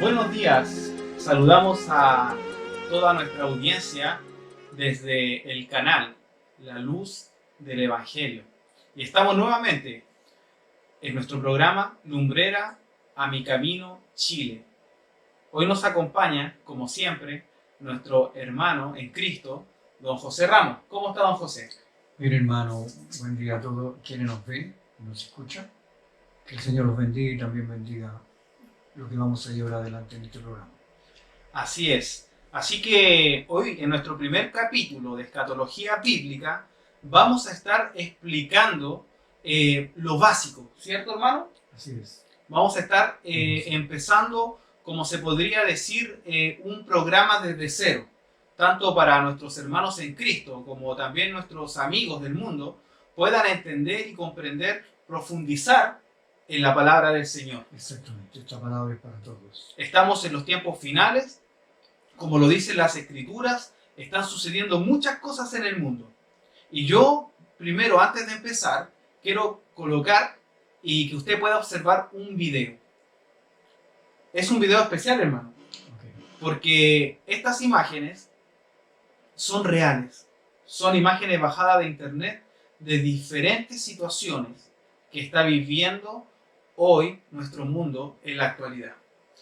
Buenos días, saludamos a toda nuestra audiencia desde el canal La Luz del Evangelio. Y estamos nuevamente en nuestro programa Lumbrera a mi camino Chile. Hoy nos acompaña, como siempre, nuestro hermano en Cristo, don José Ramos. ¿Cómo está, don José? Bien, hermano, buen día a todos quienes nos ven y nos escuchan. Que el Señor los bendiga y también bendiga lo que vamos a llevar adelante en este programa. Así es. Así que hoy, en nuestro primer capítulo de Escatología Bíblica, vamos a estar explicando lo básico, ¿cierto, hermano? Así es. Vamos a estar empezando, como se podría decir, un programa desde cero, tanto para nuestros hermanos en Cristo como también nuestros amigos del mundo puedan entender y comprender, profundizar en la palabra del Señor. Exactamente, esta palabra es para todos. Estamos en los tiempos finales, como lo dicen las Escrituras, están sucediendo muchas cosas en el mundo. Y yo, primero, antes de empezar, quiero colocar y que usted pueda observar un video. Es un video especial, hermano, porque estas imágenes son reales. Son imágenes bajadas de internet de diferentes situaciones que está viviendo hoy nuestro mundo en la actualidad.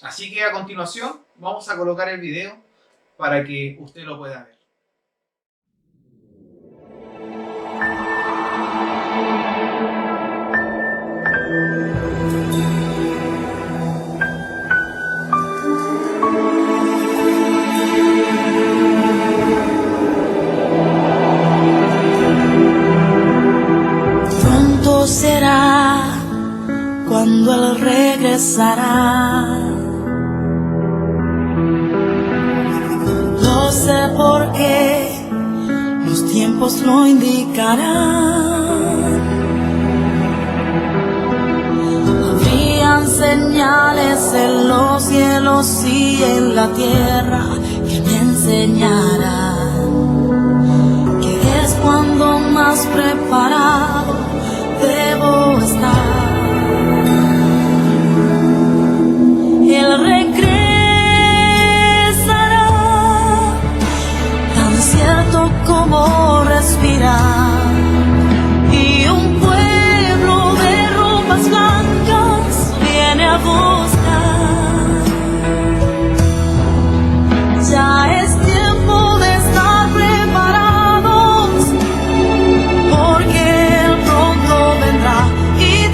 Así que a continuación vamos a colocar el video para que usted lo pueda ver. Pronto será cuando Él regresará. Lo sé porque los tiempos lo indicarán. Habrían señales en los cielos y en la tierra que me enseñarán que es cuando más preparado debo estar. Él regresará, tan cierto como respirar, y un pueblo de ropas blancas viene a buscar. Ya es tiempo de estar preparados, porque Él pronto vendrá y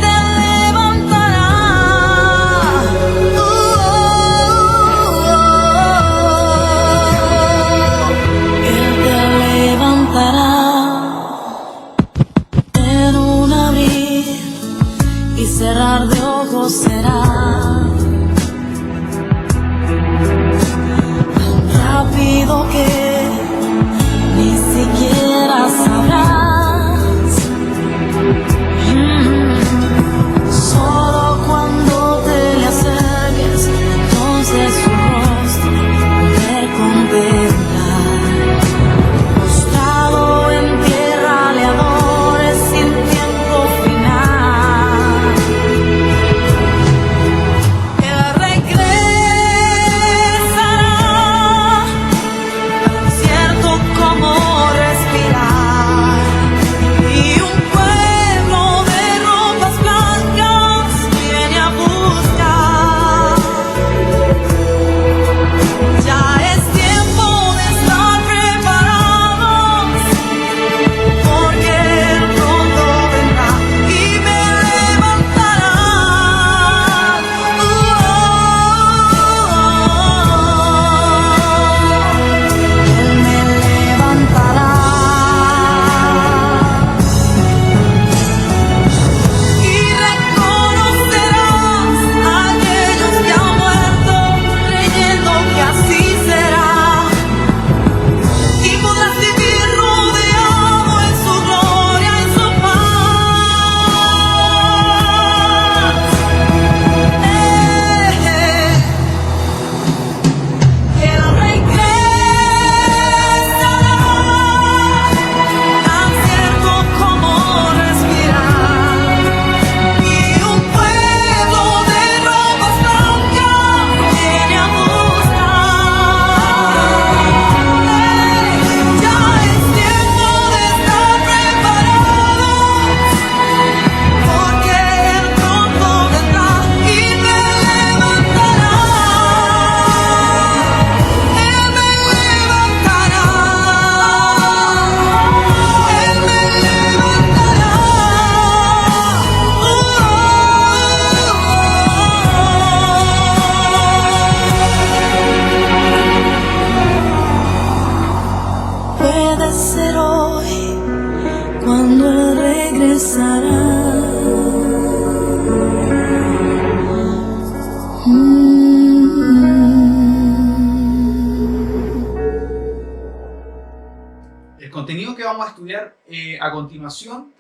vamos a estudiar a continuación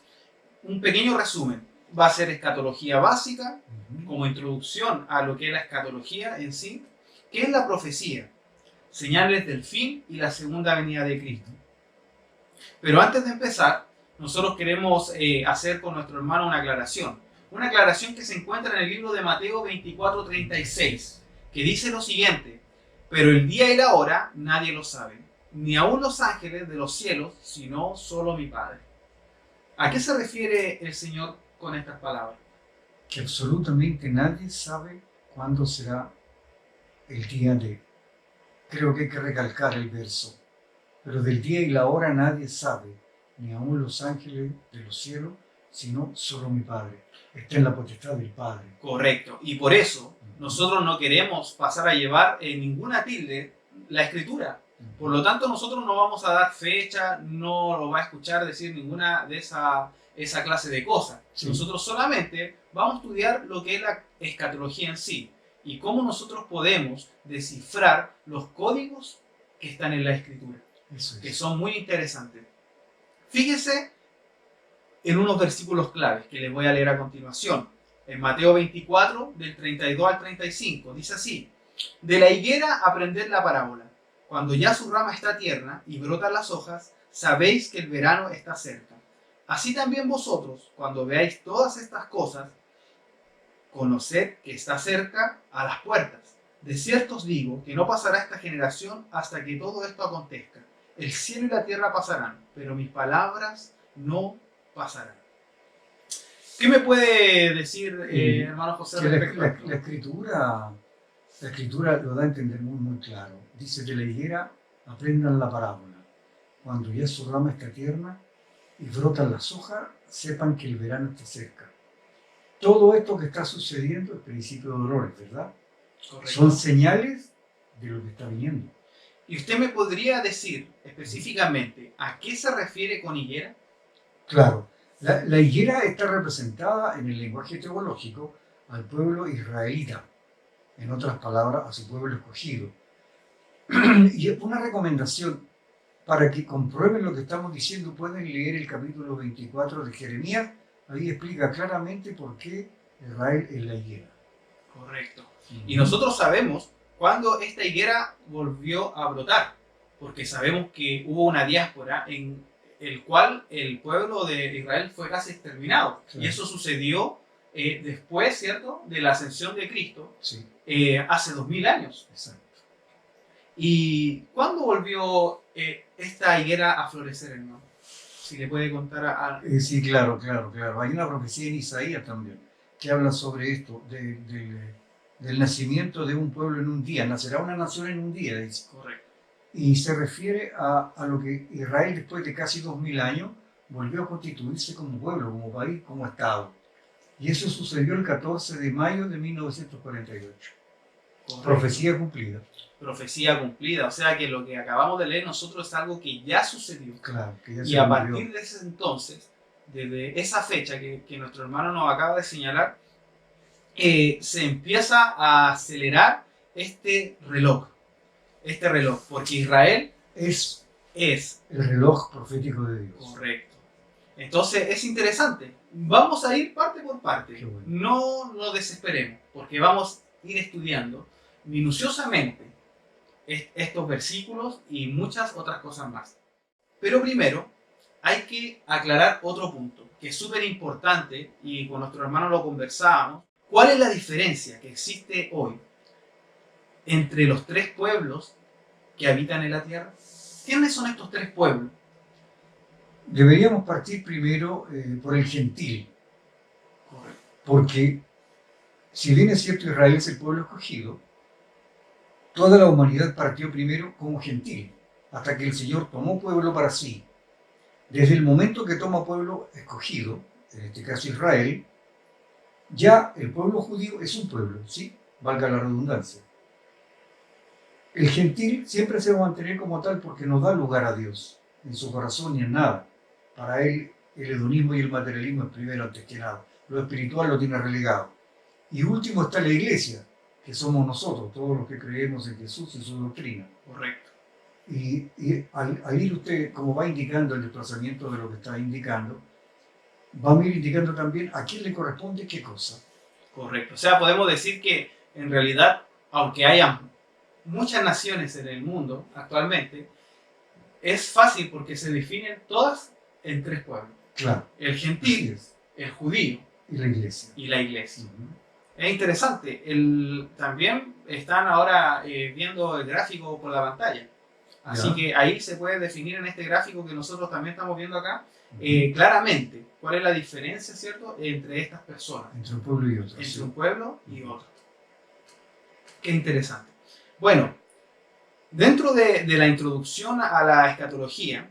un pequeño resumen. Va a ser escatología básica, como introducción a lo que es la escatología en sí, que es la profecía, señales del fin y la segunda venida de Cristo. Pero antes de empezar, nosotros queremos hacer con nuestro hermano una aclaración que se encuentra en el libro de Mateo 24:36, que dice lo siguiente: pero el día y la hora nadie lo sabe, ni aun los ángeles de los cielos, sino solo mi Padre. ¿A qué se refiere el Señor con estas palabras? Que absolutamente nadie sabe cuándo será el día de... Creo que hay que recalcar el verso. Pero del día y la hora nadie sabe, ni aun los ángeles de los cielos, sino solo mi Padre. Está en la potestad del Padre. Correcto. Y por eso nosotros no queremos pasar a llevar en ninguna tilde la Escritura. Por lo tanto, nosotros no vamos a dar fecha, no lo va a escuchar decir ninguna de esa clase de cosas. Sí. Nosotros solamente vamos a estudiar lo que es la escatología en sí y cómo nosotros podemos descifrar los códigos que están en la Escritura, que son muy interesantes. Fíjese en unos versículos claves que les voy a leer a continuación. En Mateo 24, del 32 al 35, dice así: de la higuera aprended la parábola. Cuando ya su rama está tierna y brotan las hojas, sabéis que el verano está cerca. Así también vosotros, cuando veáis todas estas cosas, conoced que está cerca a las puertas. De cierto os digo que no pasará esta generación hasta que todo esto acontezca. El cielo y la tierra pasarán, pero mis palabras no pasarán. ¿Qué me puede decir, hermano José, respecto a esto? La escritura lo da a entender muy claro. Dice: de la higuera aprendan la parábola. Cuando ya su rama está tierna y brotan las hojas, sepan que el verano está cerca. Todo esto que está sucediendo es principio de dolores, ¿verdad? Correcto. Son señales de lo que está viniendo. ¿Y usted me podría decir específicamente a qué se refiere con higuera? Claro, la higuera está representada en el lenguaje teológico al pueblo israelita. En otras palabras, a su pueblo escogido. Y una recomendación para que comprueben lo que estamos diciendo: pueden leer el capítulo 24 de Jeremías. Ahí explica claramente por qué Israel es la higuera. Correcto. Y nosotros sabemos cuándo esta higuera volvió a brotar, porque sabemos que hubo una diáspora en el cual el pueblo de Israel fue casi exterminado. Sí. Y eso sucedió después, ¿cierto?, de la ascensión de Cristo, sí. Hace 2000 años. Exacto. ¿Y cuándo volvió esta higuera a florecer, hermano? Si le puede contar a... Sí, claro. Hay una profecía en Isaías también que habla sobre esto, del nacimiento de un pueblo en un día. Nacerá una nación en un día, dice. Correcto. Y se refiere a lo que Israel, después de casi 2000 años, volvió a constituirse como pueblo, como país, como Estado. Y eso sucedió el 14 de mayo de 1948. Correcto. Profecía cumplida. Profecía cumplida, o sea que lo que acabamos de leer nosotros es algo que ya sucedió. Claro, que ya y a partir de ese entonces, desde esa fecha que nuestro hermano nos acaba de señalar, se empieza a acelerar este reloj, porque Israel es el reloj profético de Dios. Correcto. Entonces es interesante. Vamos a ir parte por parte. Bueno. No nos desesperemos, porque vamos a ir estudiando minuciosamente estos versículos y muchas otras cosas más. Pero primero hay que aclarar otro punto que es súper importante, y con nuestro hermano lo conversábamos. ¿Cuál es la diferencia que existe hoy entre los tres pueblos que habitan en la tierra? ¿Quiénes son estos tres pueblos? Deberíamos partir primero por el gentil. Correcto. Porque si bien es cierto Israel es el pueblo escogido, toda la humanidad partió primero como gentil, hasta que el Señor tomó pueblo para sí. Desde el momento que toma pueblo escogido, en este caso Israel, ya el pueblo judío es un pueblo, ¿sí? Valga la redundancia. El gentil siempre se va a mantener como tal porque no da lugar a Dios en su corazón ni en nada. Para él el hedonismo y el materialismo es primero antes que nada. Lo espiritual lo tiene relegado. Y último está la iglesia, que somos nosotros, todos los que creemos en Jesús y su doctrina. Correcto. Y al ir usted, como va indicando el desplazamiento de lo que está indicando, va a ir indicando también a quién le corresponde qué cosa. Correcto. O sea, podemos decir que en realidad, aunque haya muchas naciones en el mundo actualmente, es fácil porque se definen todas en tres pueblos. Claro. El Así gentil, es. el judío Y la iglesia. y la iglesia. Ujú. Es interesante. También están ahora viendo el gráfico por la pantalla. Así Ya. que ahí se puede definir en este gráfico que nosotros también estamos viendo acá, Ujú. claramente cuál es la diferencia, ¿cierto?, entre estas personas, Entre un pueblo y otro. entre sí. un pueblo y otro. Qué interesante. Bueno, dentro de la introducción a la escatología,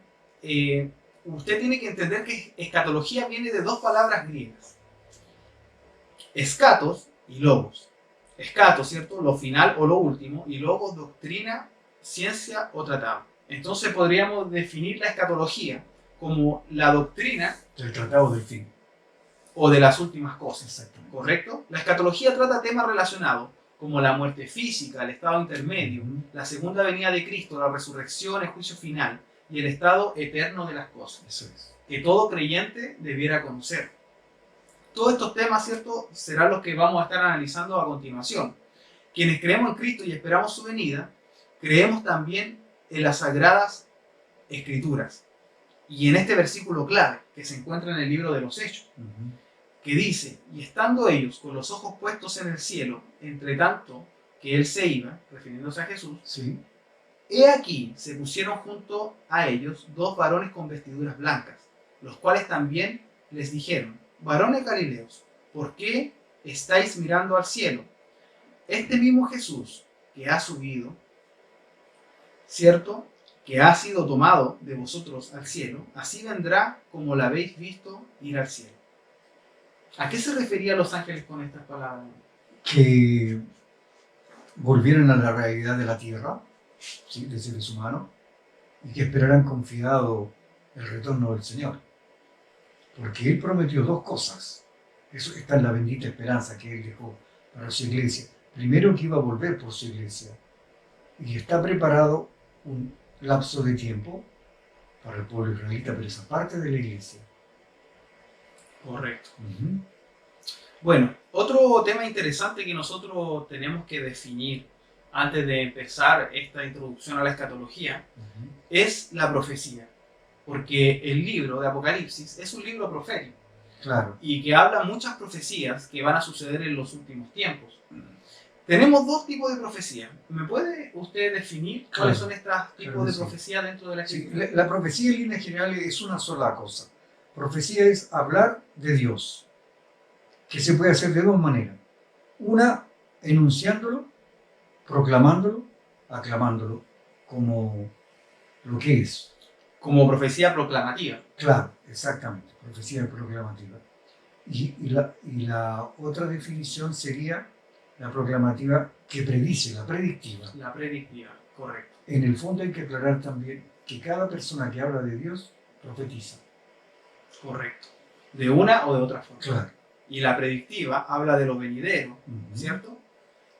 usted tiene que entender que escatología viene de dos palabras griegas. Escatos y logos. Escatos, ¿cierto?, lo final o lo último, y logos, doctrina, ciencia o tratado. Entonces podríamos definir la escatología como la doctrina El tratado del fin. o de las últimas cosas. Exactamente. ¿Correcto? La escatología trata temas relacionados como la muerte física, el estado intermedio, Ujú. la segunda venida de Cristo, la resurrección, el juicio final y el estado eterno de las cosas, Eso es. que todo creyente debiera conocer. Todos estos temas, ¿cierto?, serán los que vamos a estar analizando a continuación. Quienes creemos en Cristo y esperamos su venida, creemos también en las sagradas escrituras. Y en este versículo clave que se encuentra en el libro de los Hechos, Ujú. que dice, y estando ellos con los ojos puestos en el cielo, entre tanto que él se iba, refiriéndose a Jesús, Sí. he aquí se pusieron junto a ellos dos varones con vestiduras blancas, los cuales también les dijeron, varones galileos, ¿por qué estáis mirando al cielo? Este mismo Jesús que ha subido, ¿cierto?, que ha sido tomado de vosotros al cielo, así vendrá como la habéis visto ir al cielo. ¿A qué se referían los ángeles con estas palabras? Que volvieran a la realidad de la tierra, ¿sí?, de seres humanos, y que esperaran confiado el retorno del Señor. Porque Él prometió dos cosas. Eso está en la bendita esperanza que Él dejó para su iglesia. Primero, que iba a volver por su iglesia. Y está preparado un lapso de tiempo para el pueblo israelita, pero esa parte de la iglesia. Correcto. Ujú. Bueno, otro tema interesante que nosotros tenemos que definir antes de empezar esta introducción a la escatología Ujú. es la profecía. Porque el libro de Apocalipsis es un libro profético Claro. y que habla muchas profecías que van a suceder en los últimos tiempos. Tenemos dos tipos de profecía. ¿Me puede usted definir cuáles son estos tipos claro que de sí. profecía dentro de la Sí, escritura? la profecía en líneas generales es una sola cosa. Profecía es hablar de Dios, que se puede hacer de dos maneras. Una, enunciándolo, proclamándolo, aclamándolo, como lo que es. Como profecía proclamativa. Claro, exactamente, profecía proclamativa. Y la otra definición sería la proclamativa que predice, la predictiva. La predictiva, correcto. En el fondo hay que aclarar también que cada persona que habla de Dios profetiza. Correcto. De una o de otra forma. Claro. Y la predictiva habla de lo venidero, Ujú. ¿cierto?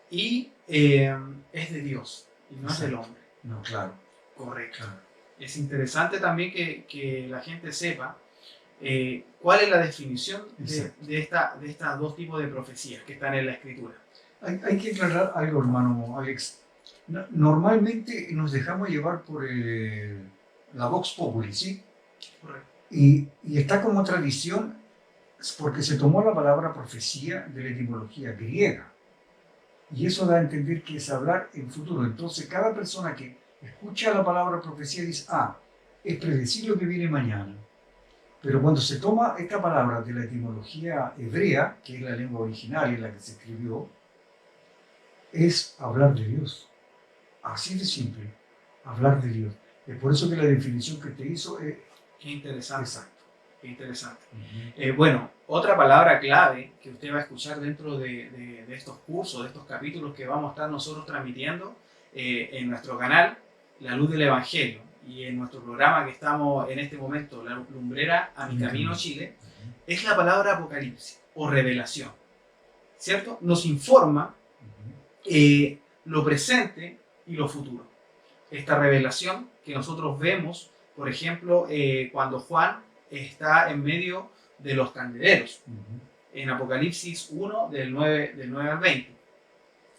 Y es de Dios y no es del Exacto. hombre. No, claro, Correcto. claro. Es interesante también que la gente sepa cuál es la definición Exacto. de estas dos tipos de profecías que están en la escritura. Hay que aclarar algo, hermano Alex. Normalmente nos dejamos llevar por la Vox Populi, ¿sí? Correcto. Y está como tradición porque se tomó la palabra profecía de la etimología griega. Y eso da a entender que es hablar en futuro. Entonces, cada persona que escucha la palabra profecía dice, es predecir lo que viene mañana. Pero cuando se toma esta palabra de la etimología hebrea, que es la lengua original en la que se escribió, es hablar de Dios. Así de simple, hablar de Dios. Es por eso que la definición que te hizo es Qué interesante. exacta. Qué interesante. Ujú. Bueno, otra palabra clave que usted va a escuchar dentro de estos cursos, de estos capítulos que vamos a estar nosotros transmitiendo en nuestro canal, La Luz del Evangelio, y en nuestro programa que estamos en este momento, La Lumbrera a mi camino Chile, es la palabra Apocalipsis o revelación, ¿cierto? Nos informa Ujú. lo presente y lo futuro. esta revelación que nosotros vemos, por ejemplo, cuando Juan está en medio de los candeleros, en Apocalipsis 1, del 9 al 20.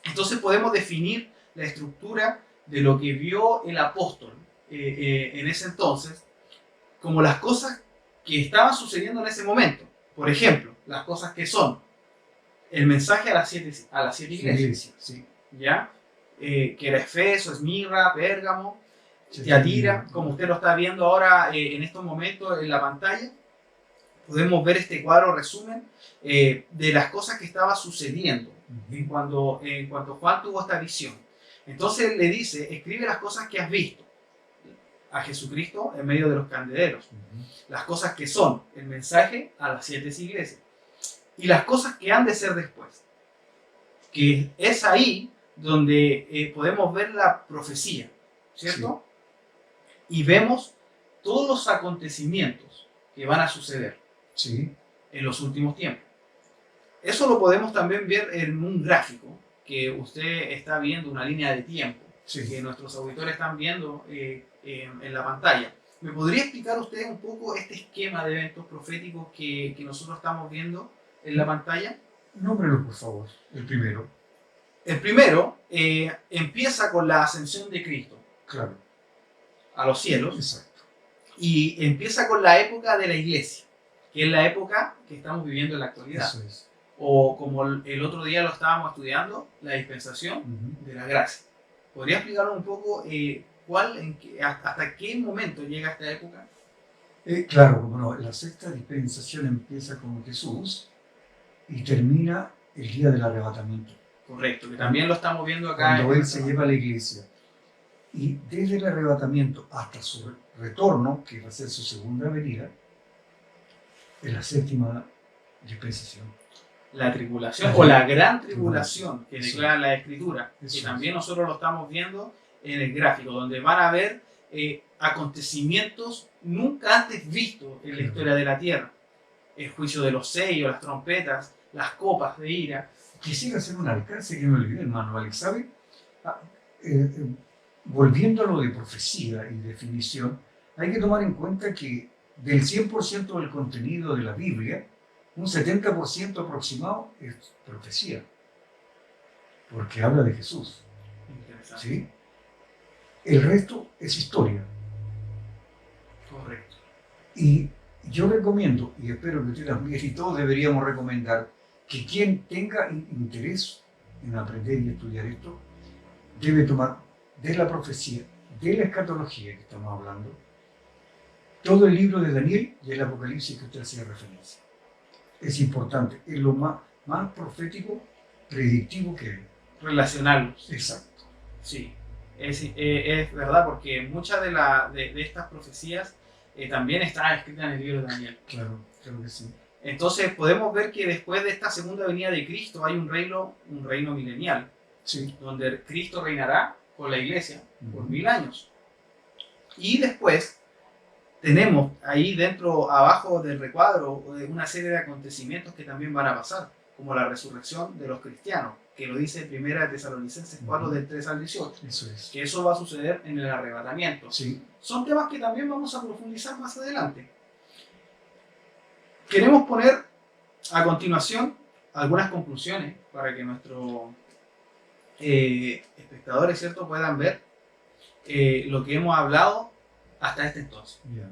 Entonces podemos definir la estructura de lo que vio el apóstol en ese entonces, como las cosas que estaban sucediendo en ese momento. Por ejemplo, las cosas que son el mensaje a las siete iglesias, Sí. ¿ya? Que era Efeso, Esmirna, Pérgamo, Tiatira, como usted lo está viendo ahora en estos momentos en la pantalla. Podemos ver este cuadro resumen de las cosas que estaban sucediendo en cuanto Juan tuvo esta visión. Entonces le dice, escribe las cosas que has visto a Jesucristo en medio de los candeleros, las cosas que son el mensaje a las 7 iglesias y las cosas que han de ser después, que es ahí donde podemos ver la profecía, ¿cierto? Sí. Y vemos todos los acontecimientos que van a suceder en los últimos tiempos. Eso lo podemos también ver en un gráfico que usted está viendo, una línea de tiempo, que nuestros auditores están viendo en la pantalla. ¿Me podría explicar usted un poco este esquema de eventos proféticos que nosotros estamos viendo en la pantalla? Nómbrelo, por favor, el primero. El primero empieza con la ascensión de Cristo a los cielos. Exacto. Y empieza con la época de la iglesia, que es la época que estamos viviendo en la actualidad. Eso es. O como el otro día lo estábamos estudiando, la dispensación de la gracia. ¿Podría explicarnos un poco hasta qué momento llega esta época? Claro, como no, la sexta dispensación empieza con Jesús y termina el día del arrebatamiento. Correcto, que también lo estamos viendo acá. Cuando Él se lleva a la iglesia. Y desde el arrebatamiento hasta su retorno, que va a ser su segunda venida, es la séptima dispensación. La tribulación o la gran tribulación que declara la Escritura, que también nosotros lo estamos viendo en el gráfico, donde van a haber acontecimientos nunca antes vistos en la historia de la tierra. El juicio de los sellos, las trompetas, las copas de ira. Quisiera hacer un alcance que me olvidé, hermano Alex, ¿sabe? Volviendo a lo de profecía y definición, hay que tomar en cuenta que del 100% del contenido de la Biblia, un 70% aproximado es profecía, porque habla de Jesús. ¿Sí? El resto es historia. Correcto. Y yo recomiendo, y espero que usted también y todos deberíamos recomendar, que quien tenga interés en aprender y estudiar esto, debe tomar de la profecía, de la escatología que estamos hablando, todo el libro de Daniel y el Apocalipsis que usted hacía referencia. Es importante, es lo más profético, predictivo que hay. Relacionarlos. Exacto. Sí, es verdad, porque muchas de estas profecías también están escritas en el libro de Daniel. Claro que sí. Entonces podemos ver que después de esta segunda venida de Cristo hay un reino milenial, donde Cristo reinará con la iglesia por 1000 años. Y después tenemos ahí dentro, abajo del recuadro, una serie de acontecimientos que también van a pasar, como la resurrección de los cristianos, que lo dice 1 Tesalonicenses 4, del 3 al 18. Eso es. Que eso va a suceder en el arrebatamiento. Sí. Son temas que también vamos a profundizar más adelante. Queremos poner a continuación algunas conclusiones para que nuestros espectadores, ¿cierto?, puedan ver lo que hemos hablado hasta este entonces. Yeah.